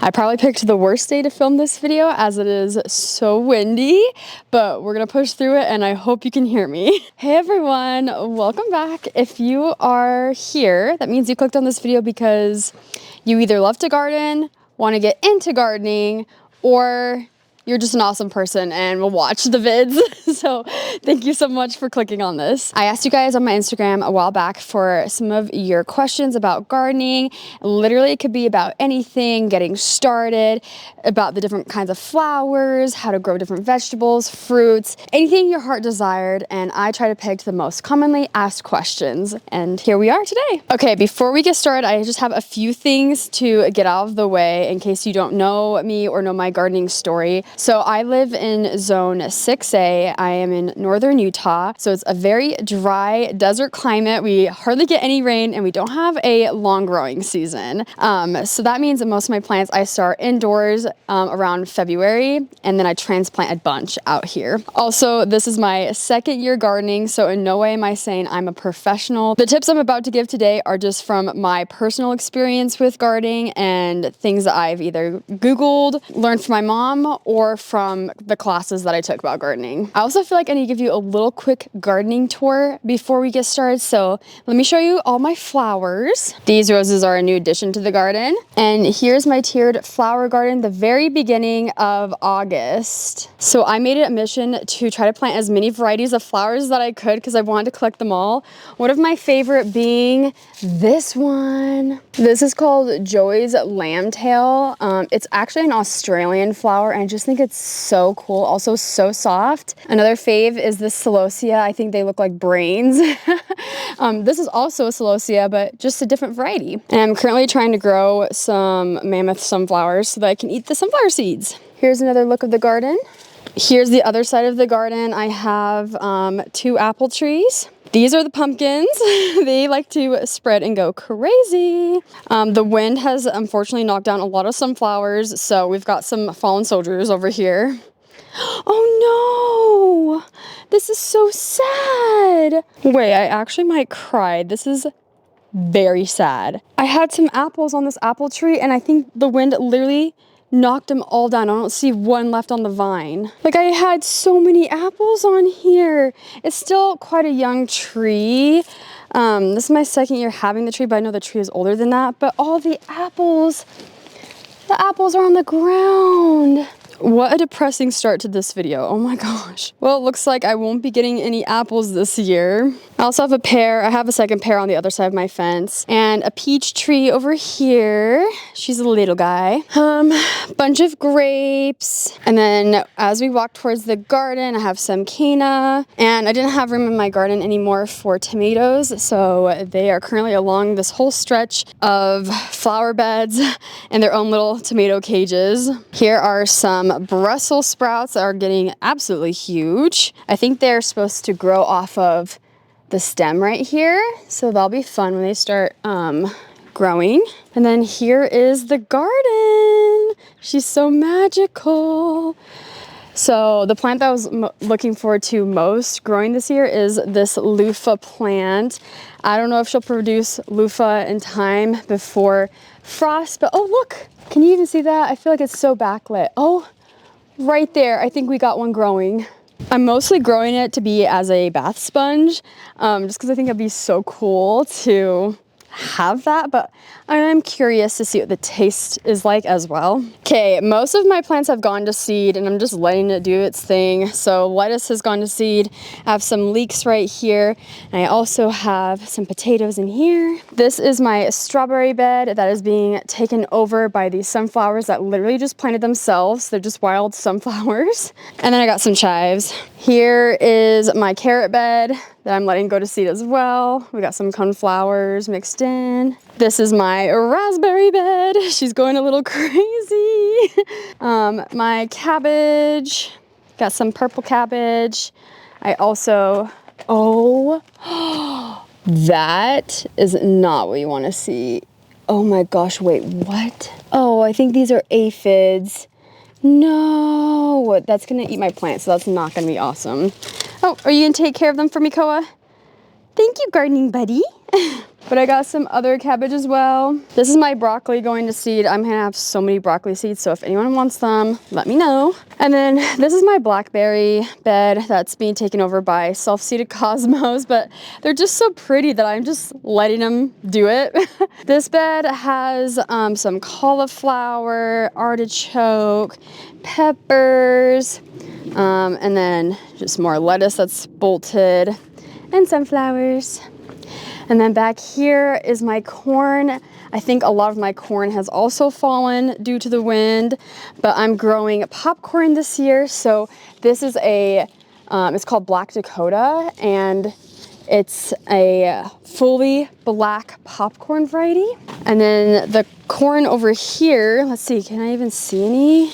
I probably picked the worst day to film this video as it is so windy, but we're gonna push through it and I hope you can hear me. Hey everyone, welcome back. If you are here, that means you clicked on this video because you either love to garden, want to get into gardening, or you're just an awesome person and will watch the vids. So thank you so much for clicking on this. I asked you guys on my Instagram a while back for some of your questions about gardening. Literally, it could be about anything, getting started, about the different kinds of flowers, how to grow different vegetables, fruits, anything your heart desired. And I try to pick the most commonly asked questions. And here we are today. Okay, before we get started, I just have a few things to get out of the way in case you don't know me or know my gardening story. So I live in zone 6A. I am in northern Utah. So it's a very dry desert climate. We hardly get any rain and we don't have a long growing season. So that means that most of my plants I start indoors around February, and then I transplant a bunch out here. Also, this is my second year gardening, so in no way am I saying I'm a professional. The tips I'm about to give today are just from my personal experience with gardening and things that I've either Googled, learned from my mom, or from the classes that I took about gardening. I also feel like I need to give you a little quick gardening tour before we get started. So let me show you all my flowers. These roses are a new addition to the garden. And here's my tiered flower garden, the very beginning of August. So I made it a mission to try to plant as many varieties of flowers that I could because I wanted to collect them all. One of my favorite being this one. This is called Joey's Lambtail. It's actually an Australian flower and I just think it's so cool, also so soft. Another fave is this celosia. I think they look like brains. This is also a celosia, but just a different variety. And I'm currently trying to grow some mammoth sunflowers so that I can eat the sunflower seeds. Here's another look of the garden. Here's the other side of the garden. I have 2 apple trees. These are the pumpkins. They like to spread and go crazy. The wind has unfortunately knocked down a lot of sunflowers, so we've got some fallen soldiers over here. Oh no! This is so sad. Wait, I actually might cry. This is very sad. I had some apples on this apple tree and I think the wind literally knocked them all down. I don't see one left on the vine. Like I had so many apples on here. It's still quite a young tree. This is my second year having the tree, but I know the tree is older than that. But all the apples are on the ground. What a depressing start to this video. Oh my gosh. Well, it looks like I won't be getting any apples this year. I also have a pear. I have a second pear on the other side of my fence. And a peach tree over here. She's a little guy. Bunch of grapes. And then as we walk towards the garden, I have some canna. And I didn't have room in my garden anymore for tomatoes. So they are currently along this whole stretch of flower beds and their own little tomato cages. Here are some Brussels sprouts that are getting absolutely huge. I think they're supposed to grow off of the stem right here, so that'll be fun when they start growing. And then here is the garden. She's so magical. So the plant that I was looking forward to most growing this year is this loofah plant. I don't know if she'll produce loofah in time before frost, but oh look, can you even see that? I feel like it's so backlit. Oh, right there, I think we got one growing. I'm mostly growing it to be as a bath sponge, just because I think it'd be so cool to have that, but I'm curious to see what the taste is like as well. Okay, most of my plants have gone to seed and I'm just letting it do its thing. So lettuce has gone to seed. I have some leeks right here. And I also have some potatoes in here. This is my strawberry bed that is being taken over by these sunflowers that literally just planted themselves. They're just wild sunflowers. And then I got some chives. Here is my carrot bed that I'm letting go to seed as well. We got some coneflowers mixed in. This is my raspberry bed. She's going a little crazy. My cabbage, got some purple cabbage. I also, oh, that is not what you want to see. Oh my gosh, wait, what? Oh, I think these are aphids. No, that's gonna eat my plant, so that's not gonna be awesome. Oh, are you gonna take care of them for me, Koa? Thank you, gardening buddy. But I got some other cabbage as well. This is my broccoli going to seed. I'm gonna have so many broccoli seeds, so if anyone wants them, let me know. And then this is my blackberry bed that's being taken over by self-seeded cosmos, but they're just so pretty that I'm just letting them do it. This bed has some cauliflower, artichoke, peppers, and then just more lettuce that's bolted, and sunflowers. And then back here is my corn. I think a lot of my corn has also fallen due to the wind, but I'm growing popcorn this year. So this is it's called Black Dakota, and it's a fully black popcorn variety. And then the corn over here, let's see, can I even see any?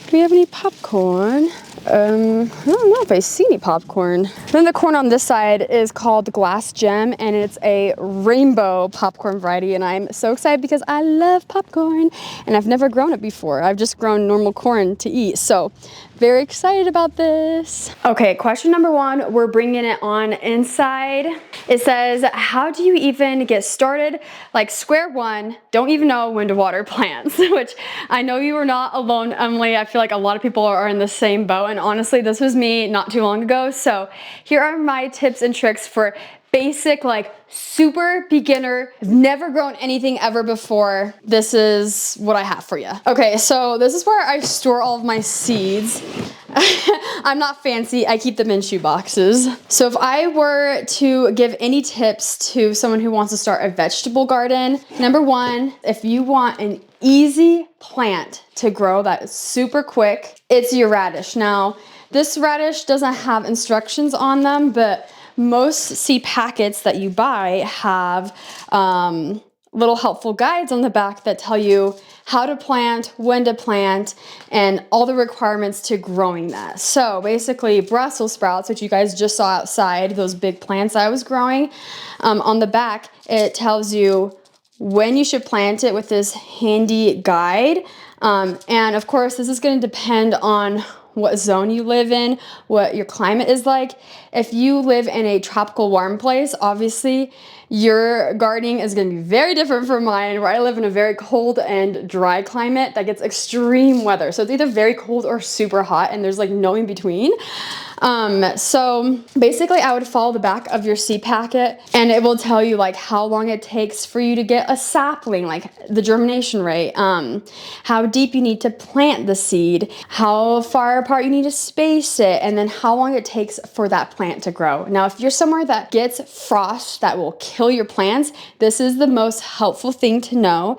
Do we have any popcorn? I don't know if I see any popcorn. Then the corn on this side is called Glass Gem, and it's a rainbow popcorn variety, and I'm so excited because I love popcorn, and I've never grown it before. I've just grown normal corn to eat, so very excited about this. Okay, question number 1, we're bringing it on inside. It says, how do you even get started? Like square one, don't even know when to water plants, which I know you are not alone, Emily. I feel like a lot of people are in the same boat, and honestly, this was me not too long ago. So here are my tips and tricks for basic, like super beginner, never grown anything ever before. This is what I have for you. Okay, so this is where I store all of my seeds. I'm not fancy, I keep them in shoe boxes. So if I were to give any tips to someone who wants to start a vegetable garden, number 1, if you want an easy plant to grow that is super quick, it's your radish. Now, this radish doesn't have instructions on them, but most seed packets that you buy have little helpful guides on the back that tell you how to plant, when to plant, and all the requirements to growing that. So basically Brussels sprouts, which you guys just saw outside, those big plants I was growing, on the back, it tells you when you should plant it with this handy guide. And of course, this is going to depend on what zone you live in, what your climate is like. If you live in a tropical warm place, obviously your gardening is going to be very different from mine, where I live in a very cold and dry climate that gets extreme weather. So it's either very cold or super hot, and there's like no in between. So basically I would follow the back of your seed packet, and it will tell you like how long it takes for you to get a sapling, like the germination rate, how deep you need to plant the seed, how far apart you need to space it, and then how long it takes for that plant to grow. Now, if you're somewhere that gets frost that will kill your plants, this is the most helpful thing to know,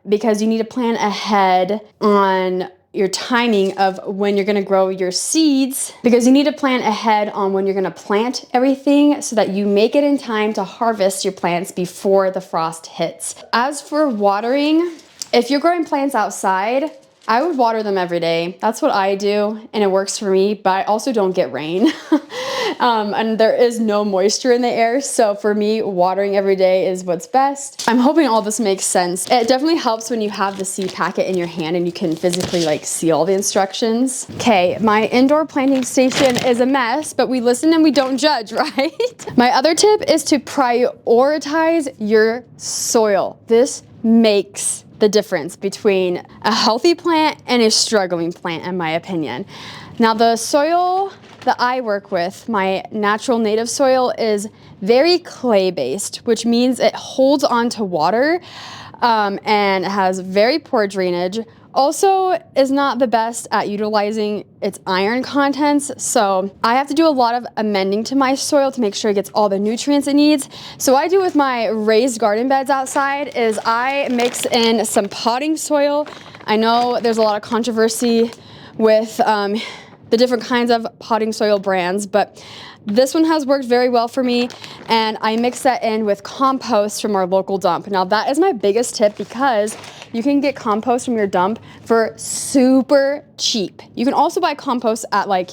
because you need to plan ahead on your timing of when you're going to grow your seeds, because you need to plan ahead on when you're going to plant everything so that you make it in time to harvest your plants before the frost hits. As for watering, if you're growing plants outside, I would water them every day. That's what I do, and it works for me, but I also don't get rain. And there is no moisture in the air, so for me, watering every day is what's best. I'm hoping all this makes sense. It definitely helps when you have the seed packet in your hand and you can physically like see all the instructions. Okay, my indoor planting station is a mess, but we listen and we don't judge, right? My other tip is to prioritize your soil. This makes the difference between a healthy plant and a struggling plant, in my opinion. Now, the soil that I work with, my natural native soil, is very clay-based, which means it holds on to water, and has very poor drainage. Also is not the best at utilizing its iron contents, so I have to do a lot of amending to my soil to make sure it gets all the nutrients it needs. So what I do with my raised garden beds outside is I mix in some potting soil. I know there's a lot of controversy with the different kinds of potting soil brands, but this one has worked very well for me, and I mix that in with compost from our local dump. Now that is my biggest tip, because you can get compost from your dump for super cheap. You can also buy compost at like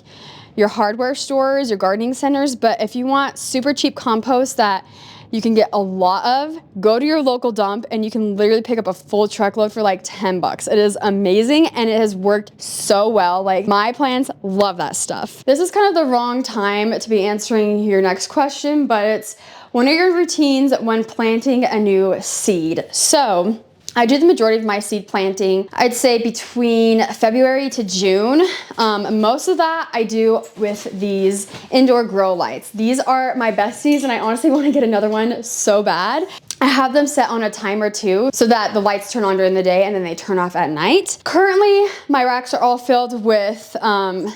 your hardware stores, your gardening centers, but if you want super cheap compost that you can get a lot of. Go to your local dump and you can literally pick up a full truckload for like 10 bucks. It is amazing and it has worked so well. Like my plants love that stuff. This is kind of the wrong time to be answering your next question, but it's one of your routines when planting a new seed. So I do the majority of my seed planting, I'd say between February to June. Most of that I do with these indoor grow lights. These are my besties and I honestly want to get another one so bad. I have them set on a timer too, so that the lights turn on during the day and then they turn off at night. Currently, my racks are all filled with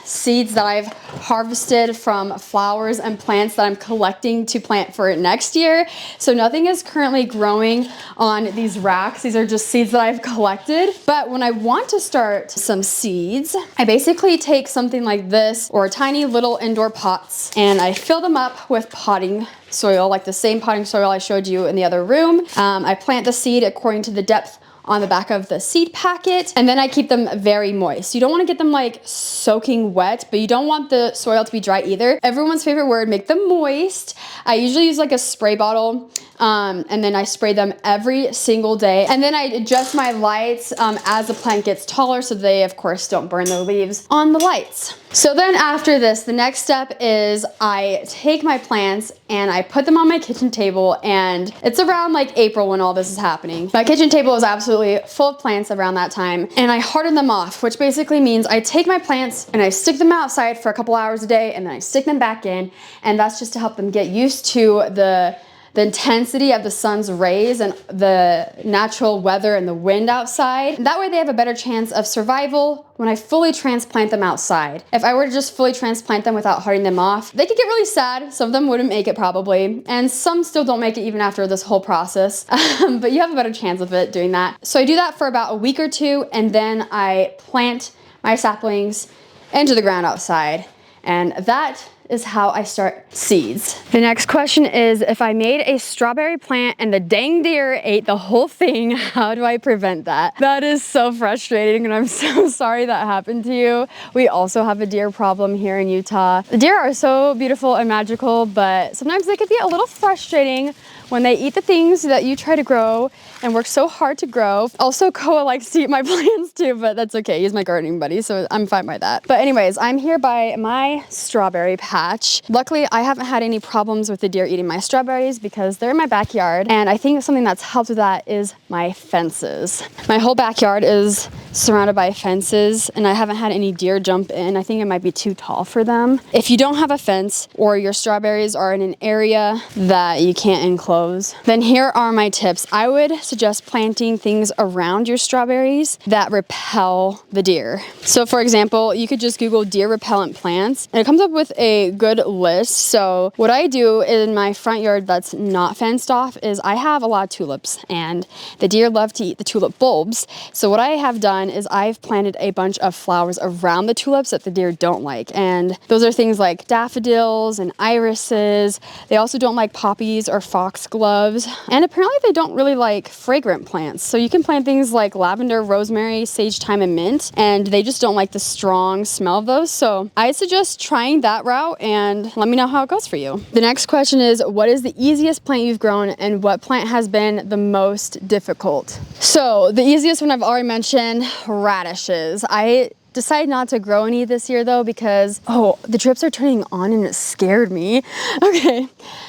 seeds that I've harvested from flowers and plants that I'm collecting to plant for next year. So nothing is currently growing on these racks. These are just seeds that I've collected. But when I want to start some seeds, I basically take something like this or tiny little indoor pots and I fill them up with potting soil, like the same potting soil I showed you in the other room. I plant the seed according to the depth on the back of the seed packet, and then I keep them very moist. You don't want to get them like soaking wet, but you don't want the soil to be dry either. Everyone's favorite word, make them moist. I usually use like a spray bottle, and then I spray them every single day. And then I adjust my lights as the plant gets taller so they of course don't burn their leaves on the lights. So then after this, the next step is I take my plants and I put them on my kitchen table, and it's around like April when all this is happening. My kitchen table is absolutely full of plants around that time, and I harden them off, which basically means I take my plants and I stick them outside for a couple hours a day and then I stick them back in, and that's just to help them get used to the intensity of the sun's rays and the natural weather and the wind outside. That way they have a better chance of survival when I fully transplant them outside. If I were to just fully transplant them without hardening them off, they could get really sad. Some of them wouldn't make it probably, and some still don't make it even after this whole process. But you have a better chance of it doing that. So I do that for about a week or two, and then I plant my saplings into the ground outside. And that is how I start seeds. The next question is, if I made a strawberry plant and the dang deer ate the whole thing, how do I prevent that? That is so frustrating, and I'm so sorry that happened to you. We also have a deer problem here in Utah. The deer are so beautiful and magical, but sometimes they could be a little frustrating when they eat the things that you try to grow and work so hard to grow. Also, Koa likes to eat my plants too, but that's okay. He's my gardening buddy, so I'm fine by that. But anyways, I'm here by my strawberry patch. Luckily, I haven't had any problems with the deer eating my strawberries because they're in my backyard. And I think something that's helped with that is my fences. My whole backyard is surrounded by fences, and I haven't had any deer jump in. I think it might be too tall for them. If you don't have a fence or your strawberries are in an area that you can't enclose, then here are my tips. I would suggest planting things around your strawberries that repel the deer. So for example, you could just Google deer repellent plants and it comes up with a good list. So what I do in my front yard that's not fenced off is I have a lot of tulips, and the deer love to eat the tulip bulbs. So what I have done is I've planted a bunch of flowers around the tulips that the deer don't like. And those are things like daffodils and irises. They also don't like poppies or foxgloves. And apparently they don't really like fragrant plants. So you can plant things like lavender, rosemary, sage, thyme, and mint, and they just don't like the strong smell of those. So I suggest trying that route and let me know how it goes for you. The next question is, what is the easiest plant you've grown and what plant has been the most difficult? So the easiest one I've already mentioned, radishes. I decided not to grow any this year though because, the drips are turning on and it scared me. Okay,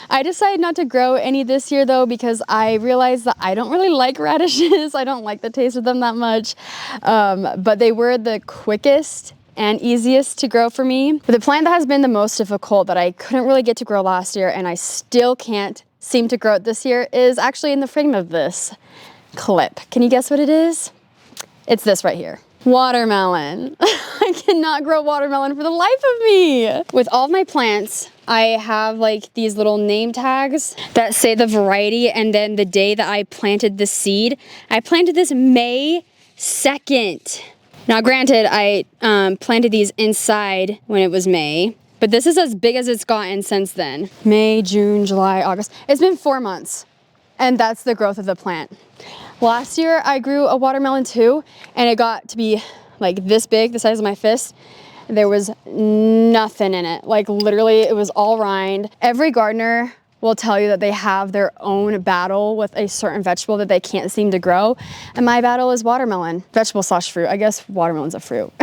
I decided not to grow any this year though because I realized that I don't really like radishes. I don't like the taste of them that much, but they were the quickest and easiest to grow for me. But the plant that has been the most difficult that I couldn't really get to grow last year and I still can't seem to grow it this year is actually in the frame of this clip. Can you guess what it is? It's this right here. Watermelon. I cannot grow watermelon for the life of me. With all of my plants, I have like these little name tags that say the variety and then the day that I planted the seed. I planted this May 2nd. Now granted, I planted these inside when it was May, but this is as big as it's gotten since then. May, June, July, August. It's been 4 months, and that's the growth of the plant. Last year, I grew a watermelon too, and it got to be like this big, the size of my fist. There was nothing in it. Like literally, it was all rind. Every gardener will tell you that they have their own battle with a certain vegetable that they can't seem to grow. And my battle is watermelon, vegetable slash fruit. I guess watermelon's a fruit.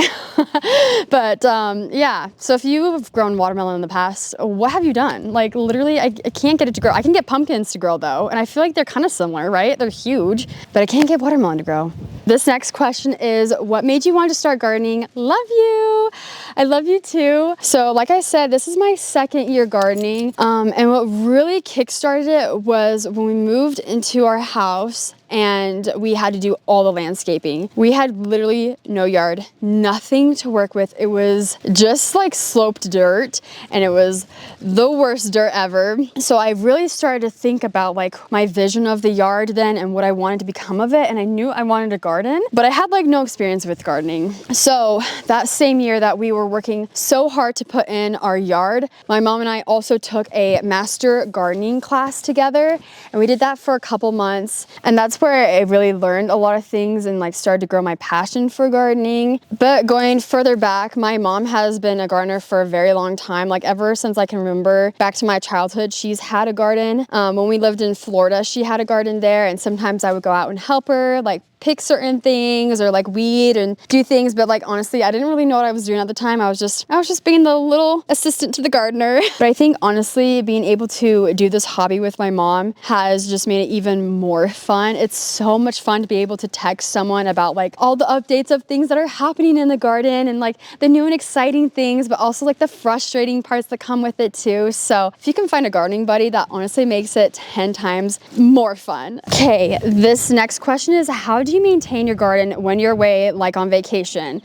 But yeah, so if you've grown watermelon in the past, what have you done? Like literally, I can't get it to grow. I can get pumpkins to grow though, and I feel like they're kind of similar, right? They're huge, but I can't get watermelon to grow. This next question is, what made you want to start gardening? Love you. I love you too. So like I said, this is my second year gardening. And what really kickstarted it was when we moved into our house and we had to do all the landscaping. We had literally no yard, nothing to work with. It was just like sloped dirt, and it was the worst dirt ever. So I really started to think about like my vision of the yard then and what I wanted to become of it. And I knew I wanted to garden, but I had like no experience with gardening. So that same year that we were working so hard to put in our yard, my mom and I also took a master gardening class together, and we did that for a couple months. And that's where I really learned a lot of things and like started to grow my passion for gardening. But going further back, my mom has been a gardener for a very long time. Like ever since I can remember, back to my childhood, she's had a garden. When we lived in Florida, she had a garden there, and sometimes I would go out and help her, like pick certain things or like weed and do things. But like honestly, I didn't really know what I was doing at the time. I was just being the little assistant to the gardener. But I think honestly, being able to do this hobby with my mom has just made it even more fun. It's so much fun to be able to text someone about like all the updates of things that are happening in the garden and like the new and exciting things, but also like the frustrating parts that come with it too. So if you can find a gardening buddy, that honestly makes it 10 times more fun. Okay, this next question is, how do you maintain your garden when you're away, like on vacation?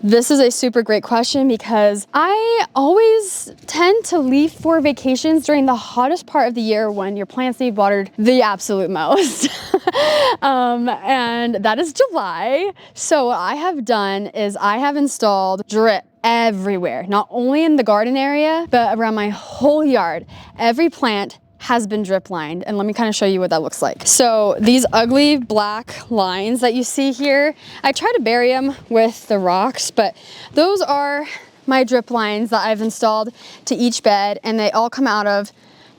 This is a super great question because I always tend to leave for vacations during the hottest part of the year when your plants need watered the absolute most. And that is July. So what I have done is I have installed drip everywhere, not only in the garden area, but around my whole yard. Every plant has been drip lined, and let me kind of show you what that looks like. So these ugly black lines that you see here, I try to bury them with the rocks, but those are my drip lines that I've installed to each bed, and they all come out of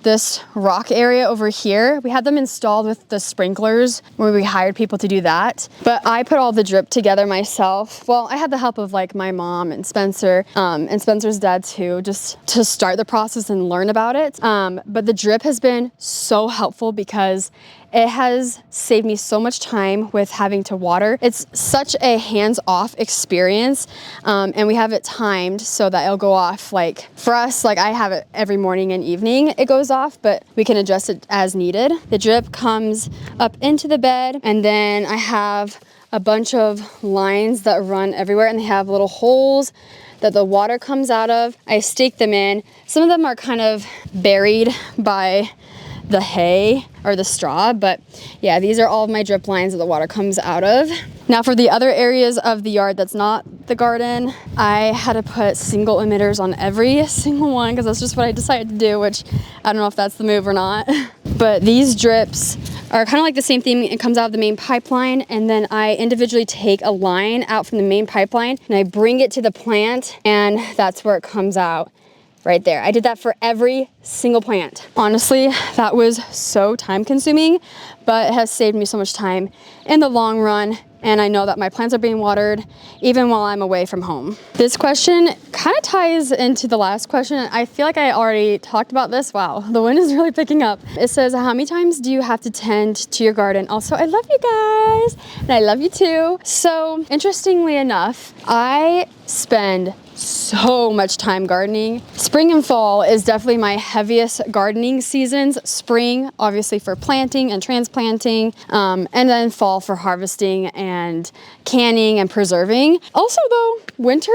this rock area over here. We had them installed with the sprinklers where we hired people to do that, but I put all the drip together myself. Well, I had the help of like my mom and Spencer and Spencer's dad too, just to start the process and learn about it. But the drip has been so helpful because it has saved me so much time with having to water. It's such a hands-off experience, and we have it timed so that it'll go off, like for us, like I have it every morning and evening it goes off, but we can adjust it as needed. The drip comes up into the bed, and then I have a bunch of lines that run everywhere, and they have little holes that the water comes out of. I stake them in. Some of them are kind of buried by the hay or the straw, but yeah, these are all of my drip lines that the water comes out of. Now for the other areas of the yard that's not the garden, I had to put single emitters on every single one because that's just what I decided to do, which I don't know if that's the move or not. But these drips are kind of like the same thing. It comes out of the main pipeline, and then I individually take a line out from the main pipeline and I bring it to the plant, and that's where it comes out. Right there. I did that for every single plant. Honestly, that was so time consuming, but it has saved me so much time in the long run. And I know that my plants are being watered even while I'm away from home. This question kind of ties into the last question. I feel like I already talked about this. Wow, the wind is really picking up. It says, how many times do you have to tend to your garden? Also, I love you guys and I love you too. So interestingly enough, I spend so much time gardening. Spring and fall is definitely my heaviest gardening seasons. Spring, obviously for planting and transplanting, and then fall for harvesting and canning and preserving. Also though, winter,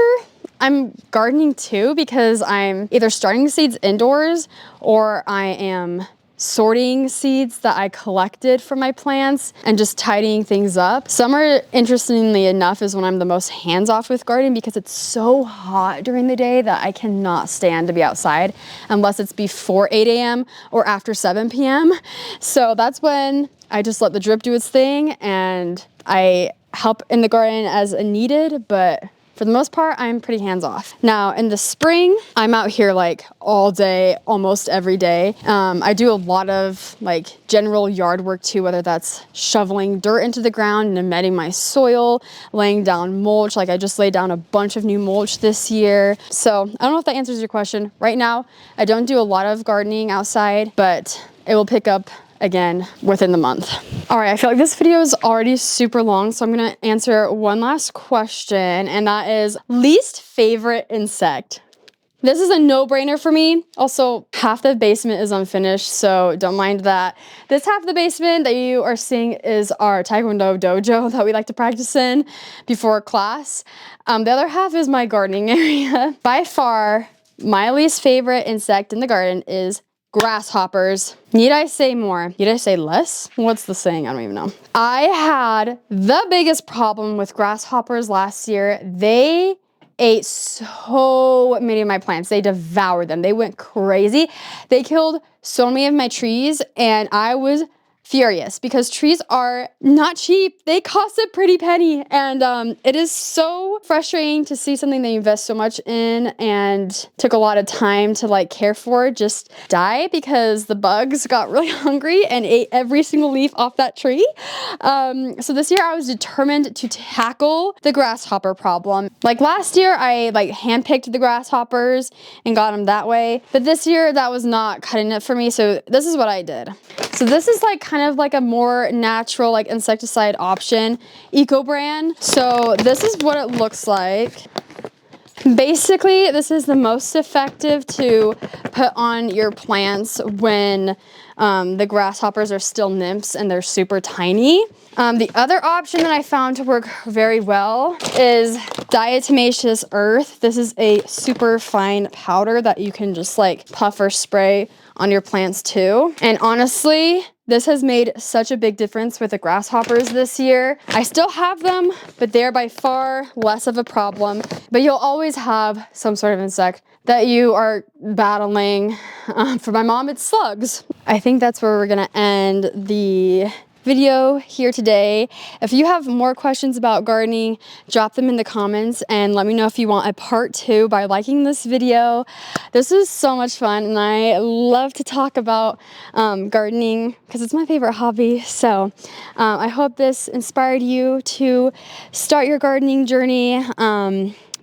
I'm gardening too because I'm either starting seeds indoors or I am sorting seeds that I collected from my plants and just tidying things up. Summer, interestingly enough, is when I'm the most hands-off with gardening because it's so hot during the day that I cannot stand to be outside unless it's before 8 a.m. or after 7 p.m. So that's when I just let the drip do its thing and I help in the garden as needed, but for the most part, I'm pretty hands-off. Now, in the spring, I'm out here like all day, almost every day. I do a lot of like general yard work too, whether that's shoveling dirt into the ground and amending my soil, laying down mulch. Like I just laid down a bunch of new mulch this year. So I don't know if that answers your question. Right now, I don't do a lot of gardening outside, but it will pick up again within the month. All right, I feel like this video is already super long, so I'm gonna answer one last question, and that is least favorite insect. This is a no-brainer for me. Also, half the basement is unfinished, so don't mind that. This half of the basement that you are seeing is our Taekwondo dojo that we like to practice in before class. The other half is my gardening area. By far, my least favorite insect in the garden is grasshoppers. Need I say more? Need I say less? What's the saying? I don't even know. I had the biggest problem with grasshoppers last year. They ate so many of my plants. They devoured them. They went crazy. They killed so many of my trees, and I was furious because trees are not cheap. They cost a pretty penny, and it is so frustrating to see something that you invest so much in and took a lot of time to like care for just die because the bugs got really hungry and ate every single leaf off that tree. So this year I was determined to tackle the grasshopper problem. Like last year I like handpicked the grasshoppers and got them that way, but this year that was not cutting it for me. So this is what I did. So this is like kind of like a more natural like insecticide option, eco brand. So this is what it looks like. Basically, this is the most effective to put on your plants when the grasshoppers are still nymphs and they're super tiny. The other option that I found to work very well is diatomaceous earth. This is a super fine powder that you can just like puff or spray on your plants too. And honestly, this has made such a big difference with the grasshoppers this year. I still have them, but they're by far less of a problem. But you'll always have some sort of insect that you are battling. For my mom, it's slugs. I think that's where we're gonna end the video here today. If you have more questions about gardening, drop them in the comments and let me know if you want a part 2 by liking this video. This was so much fun and I love to talk about gardening because it's my favorite hobby. So I hope this inspired you to start your gardening journey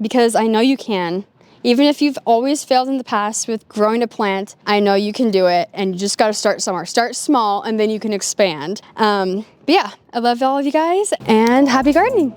because I know you can. Even if you've always failed in the past with growing a plant, I know you can do it and you just got to start somewhere. Start small and then you can expand. But yeah, I love all of you guys and happy gardening.